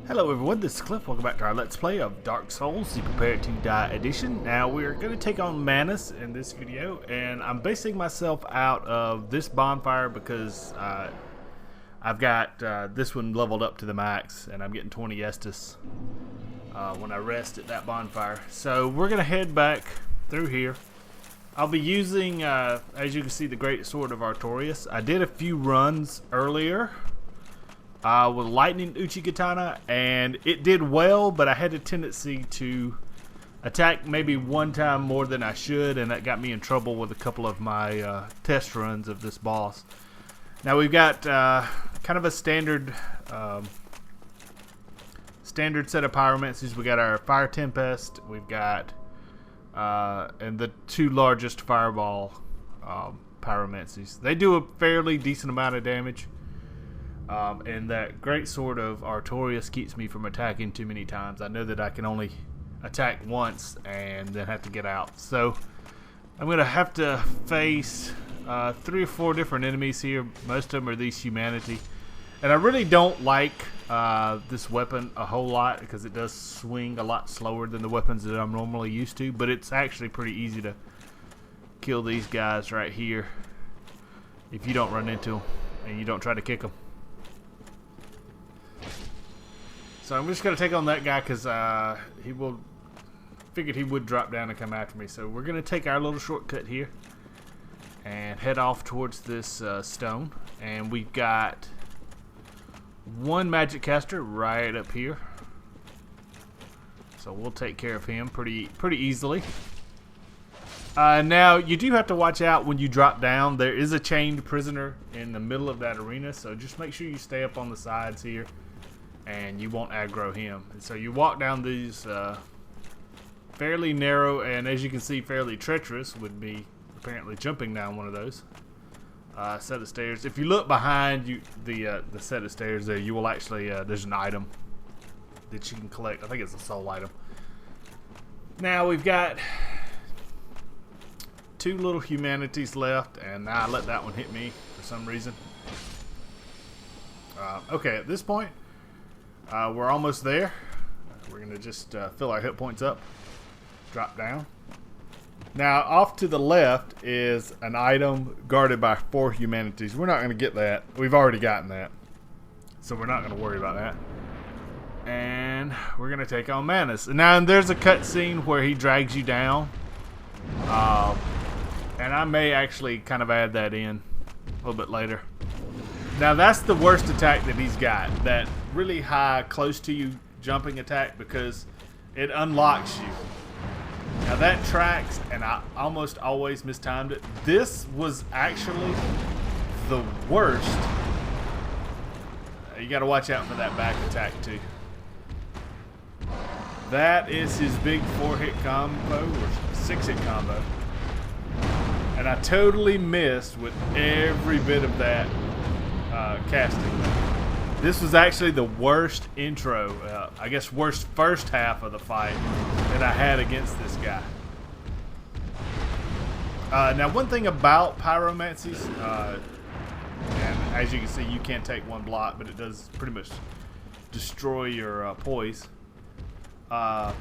Hello everyone, this is Cliff. Welcome back to our Let's Play of Dark Souls, the Prepare to Die edition. Now we're going to take on Manus in this video, and I'm basing myself out of this bonfire because I've got this one leveled up to the max, and I'm getting 20 Estus when I rest at that bonfire. So we're going to head back through here. I'll be using, as you can see, the Great Sword of Artorias. I did a few runs earlier with Lightning Uchigatana, and it did well, but I had a tendency to attack maybe one time more than I should, and that got me in trouble with a couple of my test runs of this boss. Now we've got kind of a standard set of pyromancies. We got our Fire Tempest, we've got and the two largest fireball pyromancies. They do a fairly decent amount of damage. And that Great Sword of Artorias keeps me from attacking too many times. I know that I can only attack once and then have to get out. So I'm going to have to face 3 or 4 different enemies here. Most of them are these humanity. And I really don't like this weapon a whole lot because it does swing a lot slower than the weapons that I'm normally used to. But it's actually pretty easy to kill these guys right here if you don't run into them and you don't try to kick them. So I'm just going to take on that guy because figured he would drop down and come after me. So we're going to take our little shortcut here and head off towards this stone. And we've got one magic caster right up here. So we'll take care of him pretty easily. Now, you do have to watch out when you drop down. There is a chained prisoner in the middle of that arena. So just make sure you stay up on the sides here, and you won't aggro him. And so you walk down these fairly narrow, and as you can see, fairly treacherous, would be apparently jumping down one of those set of stairs. If you look behind you, the set of stairs there, you will actually, there's an item that you can collect. I think it's a soul item. Now we've got 2 little humanities left, and I let that one hit me for some reason. Okay, at this point, we're almost there. We're going to just fill our hit points up. Drop down. Now, off to the left is an item guarded by 4 humanities. We're not going to get that. We've already gotten that. So we're not going to worry about that. And we're going to take on Manus. Now, there's a cutscene where he drags you down. And I may actually kind of add that in a little bit later. Now, that's the worst attack that he's got. That really high, close to you jumping attack, because it unlocks you. Now that tracks, and I almost always mistimed it. This was actually the worst. You got to watch out for that back attack too. That is his big 4-hit combo or 6-hit combo, and I totally missed with every bit of that casting. This was actually the worst intro, I guess worst first half of the fight that I had against this guy. Now, one thing about pyromancies, and as you can see, you can't take one block, but it does pretty much destroy your poise. That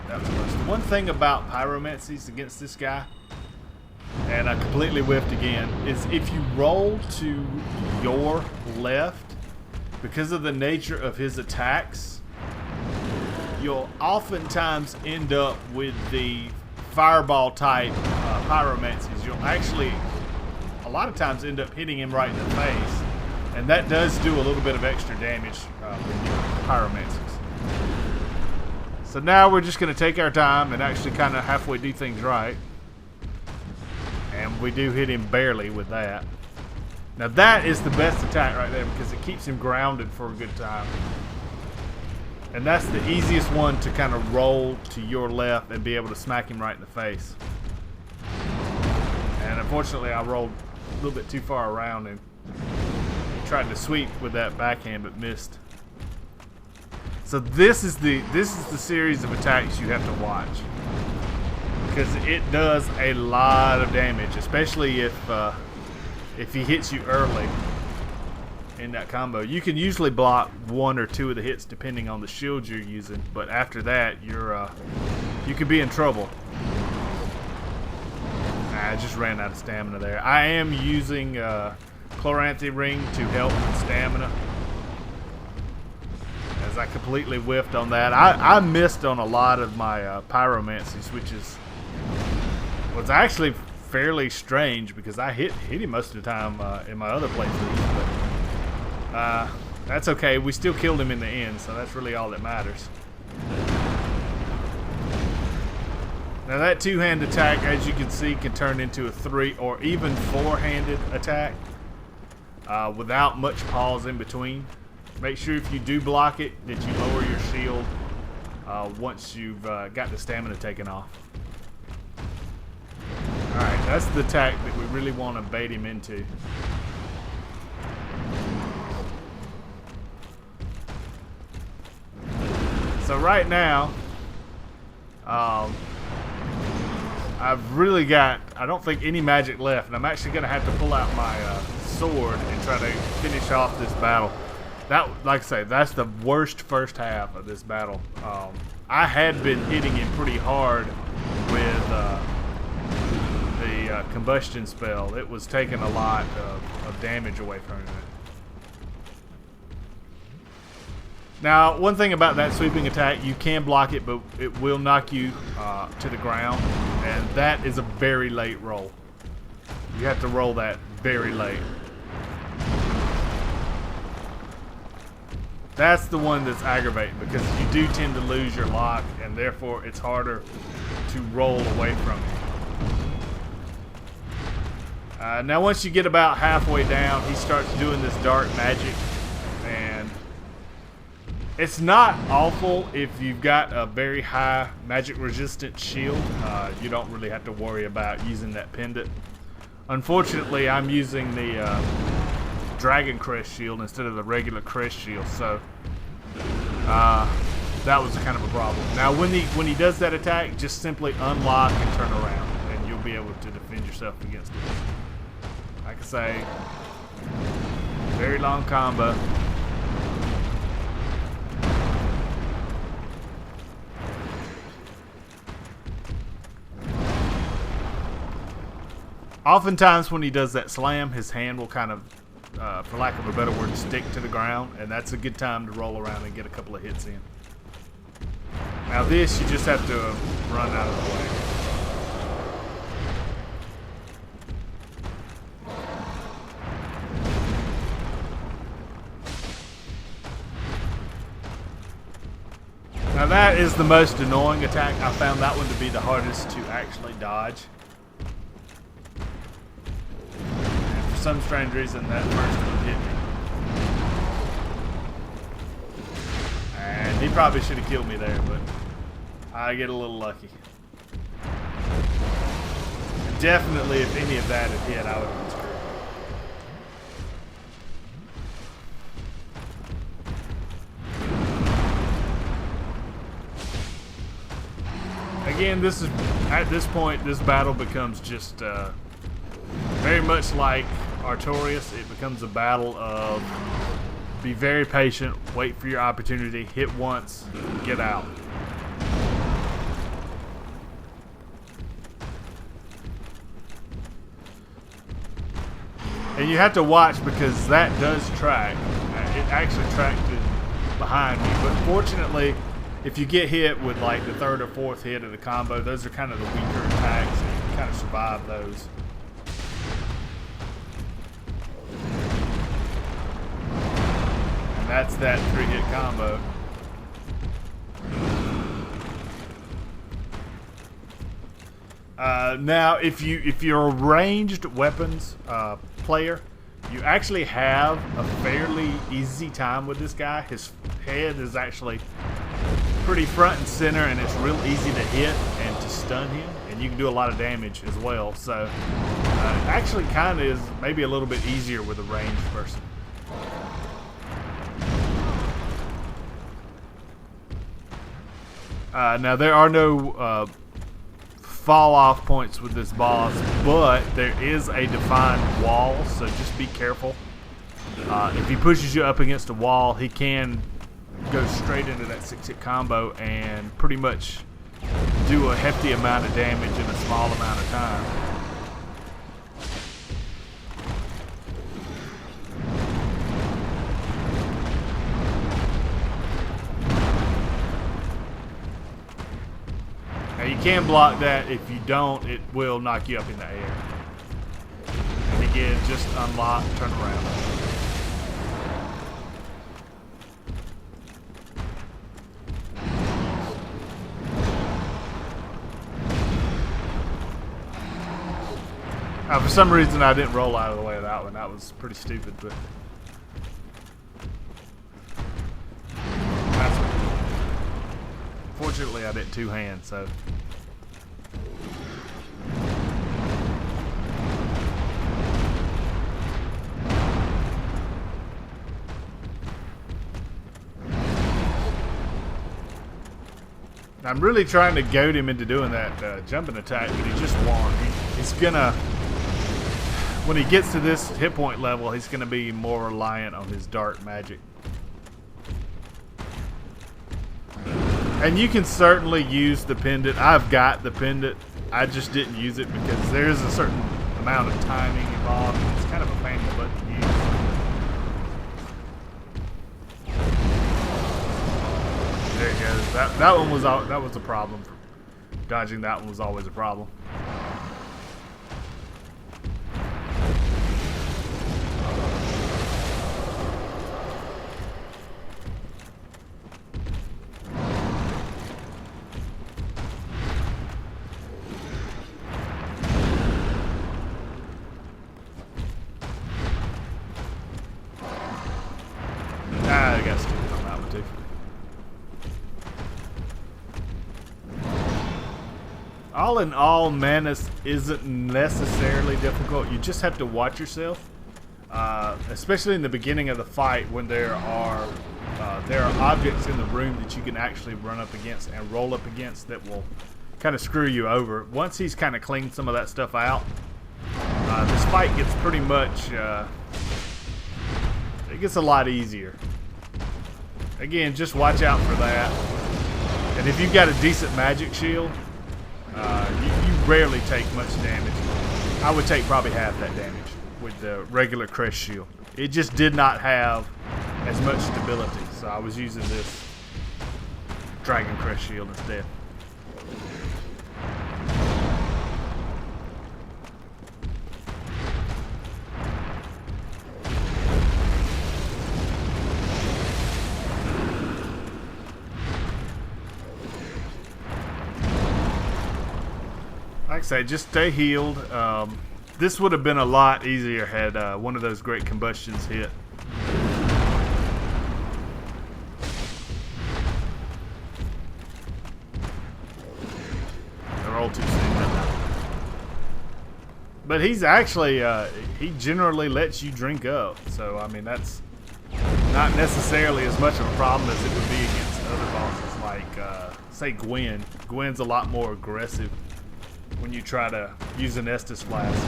was worse. One thing about pyromancies against this guy, and I completely whiffed again, is if you roll to your left, because of the nature of his attacks, you'll oftentimes end up with the fireball type pyromancies. You'll actually a lot of times end up hitting him right in the face, and that does do a little bit of extra damage with your pyromancies. So now we're just going to take our time and actually kind of halfway do things right. And we do hit him barely with that. Now that is the best attack right there because it keeps him grounded for a good time. And that's the easiest one to kind of roll to your left and be able to smack him right in the face. And unfortunately I rolled a little bit too far around and tried to sweep with that backhand but missed. So this is the series of attacks you have to watch, because it does a lot of damage, especially if he hits you early. in that combo. You can usually block 1 or 2 of the hits depending on the shield you're using, but after that you could be in trouble. I just ran out of stamina there. I am using Chloranthy Ring to help with stamina, as I completely whiffed on that. I missed on a lot of my pyromancies, which was actually fairly strange because I hit him most of the time in my other playthroughs. But that's okay. We still killed him in the end, so that's really all that matters. Now that 2-hand attack, as you can see, can turn into a 3 or even 4-handed attack without much pause in between. Make sure if you do block it that you lower your shield once you've got the stamina taken off. Alright, that's the attack that we really want to bait him into. So right now, I've really got, I don't think, any magic left, and I'm actually going to have to pull out my sword and try to finish off this battle. That, like I say, that's the worst first half of this battle. I had been hitting him pretty hard with the combustion spell. It was taking a lot of damage away from him. Now, one thing about that sweeping attack, you can block it, but it will knock you to the ground, and that is a very late roll. You have to roll that very late. That's the one that's aggravating, because you do tend to lose your lock, and therefore it's harder to roll away from it. Now once you get about halfway down, he starts doing this dark magic, and it's not awful if you've got a very high magic resistant shield. You don't really have to worry about using that pendant. Unfortunately, I'm using the Dragon Crest shield instead of the regular Crest shield, so that was kind of a problem. Now when he does that attack, just simply unlock and turn around, and you'll be able to defend yourself against it. Like I say, very long combo. Oftentimes when he does that slam, his hand will kind of, for lack of a better word, stick to the ground, and that's a good time to roll around and get a couple of hits in. Now this, you just have to run out of the way. Now that is the most annoying attack. I found that one to be the hardest to actually dodge. And for some strange reason, that first one hit me. And he probably should have killed me there, but I get a little lucky. And definitely, if any of that had hit, I would have been screwed. Again, this is, at this point, this battle becomes just very much like Artorias. It becomes a battle of be very patient, wait for your opportunity, hit once, get out. And you have to watch because that does track. It actually tracked it behind me, but fortunately, if you get hit with like the third or fourth hit of the combo, those are kind of the weaker attacks, and you can kind of survive those. And that's that 3-hit combo. Now, if you're a ranged weapons player, you actually have a fairly easy time with this guy. His head is actually pretty front and center, and it's real easy to hit and to stun him, and you can do a lot of damage as well. So it actually kind of is maybe a little bit easier with a ranged person. Now there are no fall off points with this boss, but there is a defined wall, so just be careful. If he pushes you up against a wall, he can go straight into that 6-hit combo and pretty much do a hefty amount of damage in a small amount of time. Now you can block that. If you don't, it will knock you up in the air. And again, just unlock, turn around. For some reason, I didn't roll out of the way of that one. That was pretty stupid, but fortunately, I did two hands, so. I'm really trying to goad him into doing that jumping attack, but he just won't. He's gonna. When he gets to this hit point level, he's going to be more reliant on his dark magic. And you can certainly use the pendant. I've got the pendant. I just didn't use it because there's a certain amount of timing involved. And it's kind of a pain in the butt to use. There it goes. That one was that was a problem. Dodging that one was always a problem. I got stupid on that one too. All in all, Manus isn't necessarily difficult. You just have to watch yourself, especially in the beginning of the fight when there are objects in the room that you can actually run up against and roll up against that will kind of screw you over. Once he's kind of cleaned some of that stuff out, this fight gets pretty much it gets a lot easier. Again, just watch out for that. And if you've got a decent magic shield, you rarely take much damage. I would take probably half that damage with the regular crest shield. It just did not have as much stability, so I was using this dragon crest shield instead. Like I say, just stay healed. This would have been a lot easier had one of those great combustions hit. I rolled too soon. But he's actually, he generally lets you drink up. So, I mean, that's not necessarily as much of a problem as it would be against other bosses like, say, Gwen. Gwen's a lot more aggressive when you try to use an Estus Flask.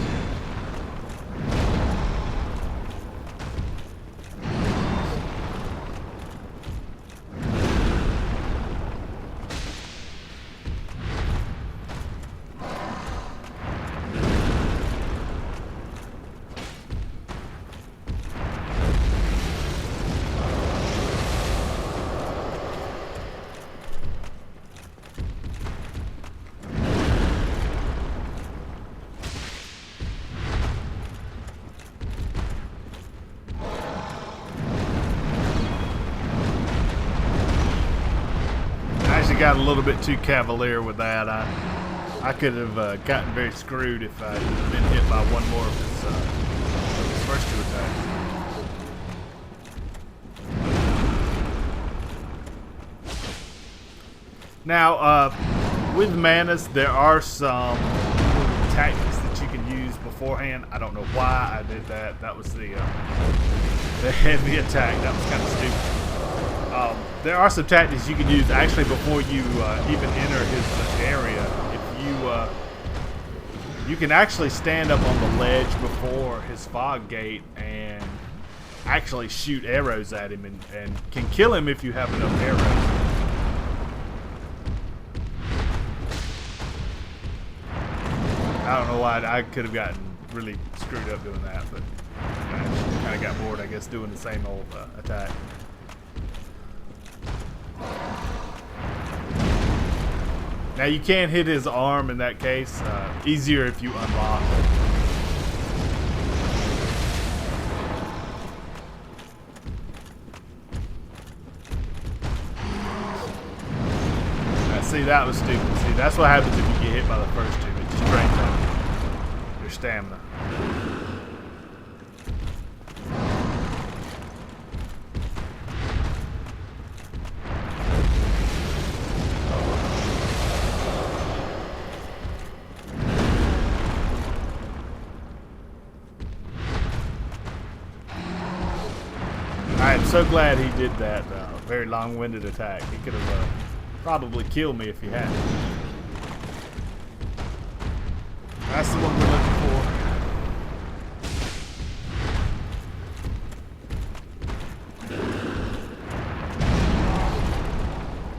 Got a little bit too cavalier with that. I could have gotten very screwed if I had been hit by one more of his first two attacks. Now, with Manus, there are some tactics that you can use beforehand. I don't know why I did that. That was the heavy attack. That was kind of stupid. There are some tactics you can use actually before you even enter his area. If you can actually stand up on the ledge before his fog gate and actually shoot arrows at him and can kill him if you have enough arrows. I don't know why I could have gotten really screwed up doing that, but I kind of got bored, I guess, doing the same old attack. Now you can hit his arm in that case. Easier if you unlock. See, that was stupid. See, that's what happens if you get hit by the first two. It just drains out your stamina. I am so glad he did that very long-winded attack. He could have probably killed me if he hadn't. That's the one we're looking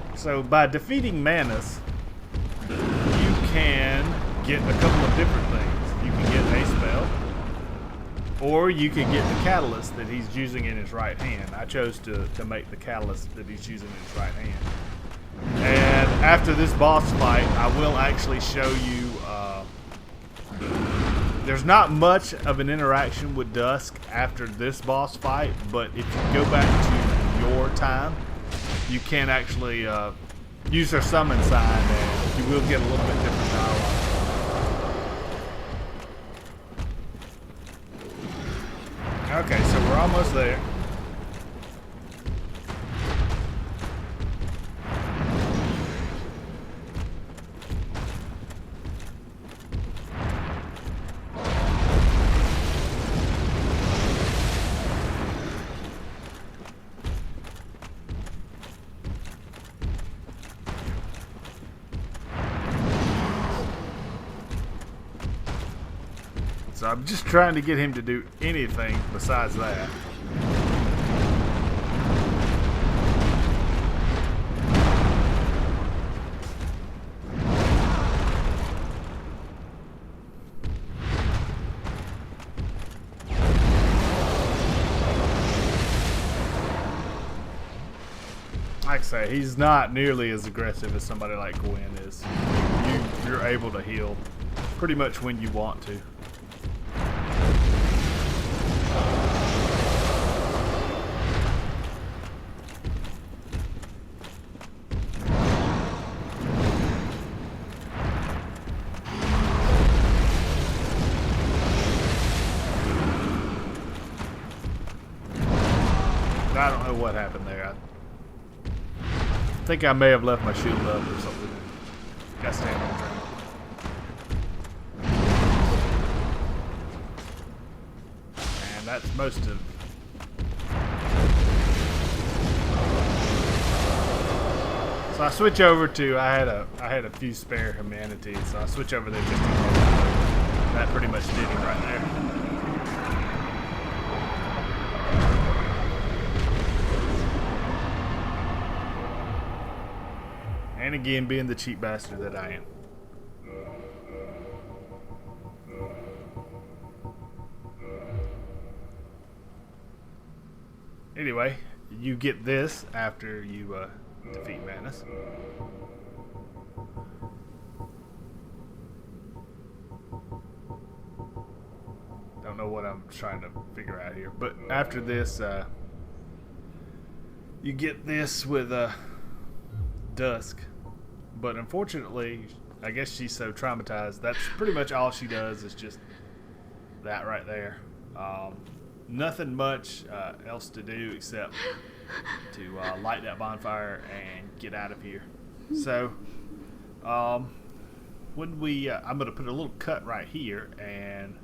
for. So by defeating Manus, you can get a couple of different things. You can get a spell, or you can get the catalyst that he's using in his right hand. I chose to make the catalyst that he's using in his right hand. And after this boss fight, I will actually show you, there's not much of an interaction with Dusk after this boss fight, but if you go back to your time, you can actually use her summon sign, and you will get a little bit different dialogue. Okay, so we're almost there. So I'm just trying to get him to do anything besides that. Like I say, he's not nearly as aggressive as somebody like Gwen is. You're able to heal pretty much when you want to. I don't know what happened there. I think I may have left my shield up or something. Got stamina on drain. And that's most of. So I switch over to. I had a few spare humanity, so I switch over there just to. That pretty much did it right there. And again, being the cheap bastard that I am. Anyway, you get this after you defeat Manus. Don't know what I'm trying to figure out here, but after this, you get this with Dusk. But unfortunately, I guess she's so traumatized. That's pretty much all she does is just that right there. Nothing much else to do except to light that bonfire and get out of here. So, when we, I'm going to put a little cut right here, and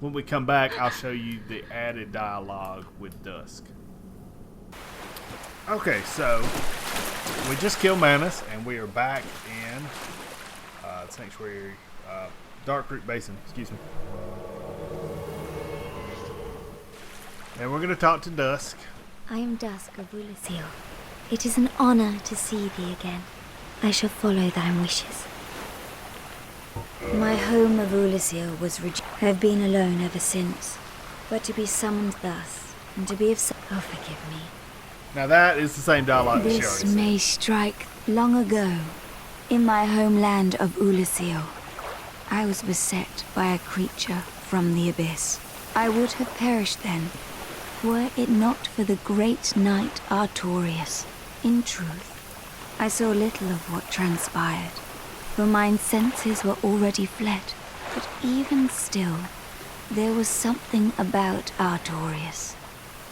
when we come back, I'll show you the added dialogue with Dusk. Okay, so we just killed Manus, and we are back in Sanctuary, Dark Creek Basin, excuse me. And we're going to talk to Dusk. I am Dusk of Ulysil. It is an honor to see thee again. I shall follow thy wishes. My home of Ulysil was I have been alone ever since. But to be summoned thus, and to be of oh, forgive me. Now that is the same dialogue that she This already may said. strike long ago. In my homeland of Ulysil, I was beset by a creature from the abyss. I would have perished then, were it not for the great knight Artorius. In truth, I saw little of what transpired, for mine senses were already fled. But even still, there was something about Artorius,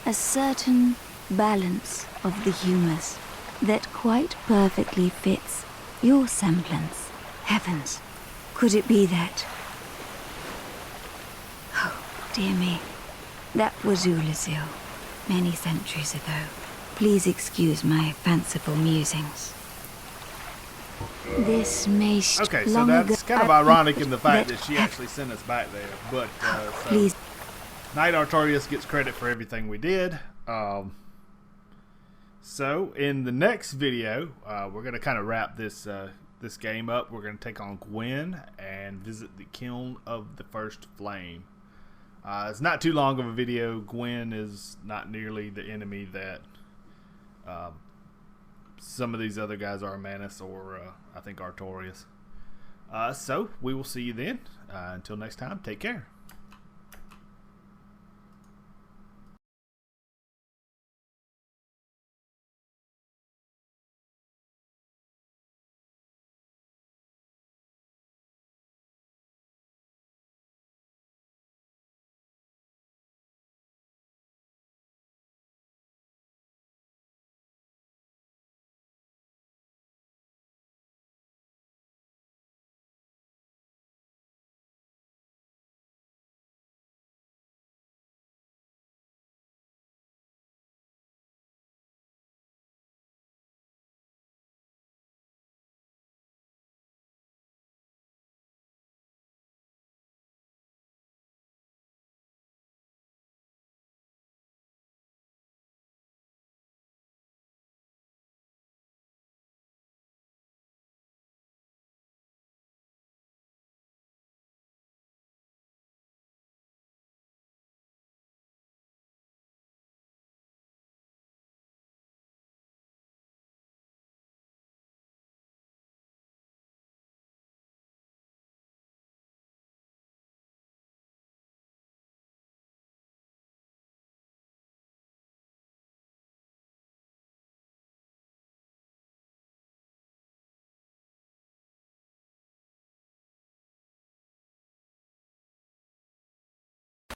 a certain balance of the humours that quite perfectly fits your semblance. Heavens, could it be that? Oh, dear me, that was Ulysil, many centuries ago. Please excuse my fanciful musings. This may Okay, so long that's ago kind of ironic in the fact that she actually sent us back there. But so please. Knight Artorius gets credit for everything we did. So in the next video, we're going to kind of wrap this this game up. We're going to take on Gwen and visit the Kiln of the First Flame. It's not too long of a video. Gwen is not nearly the enemy that some of these other guys are, Manus or I think Artorius. So we will see you then. Until next time, take care.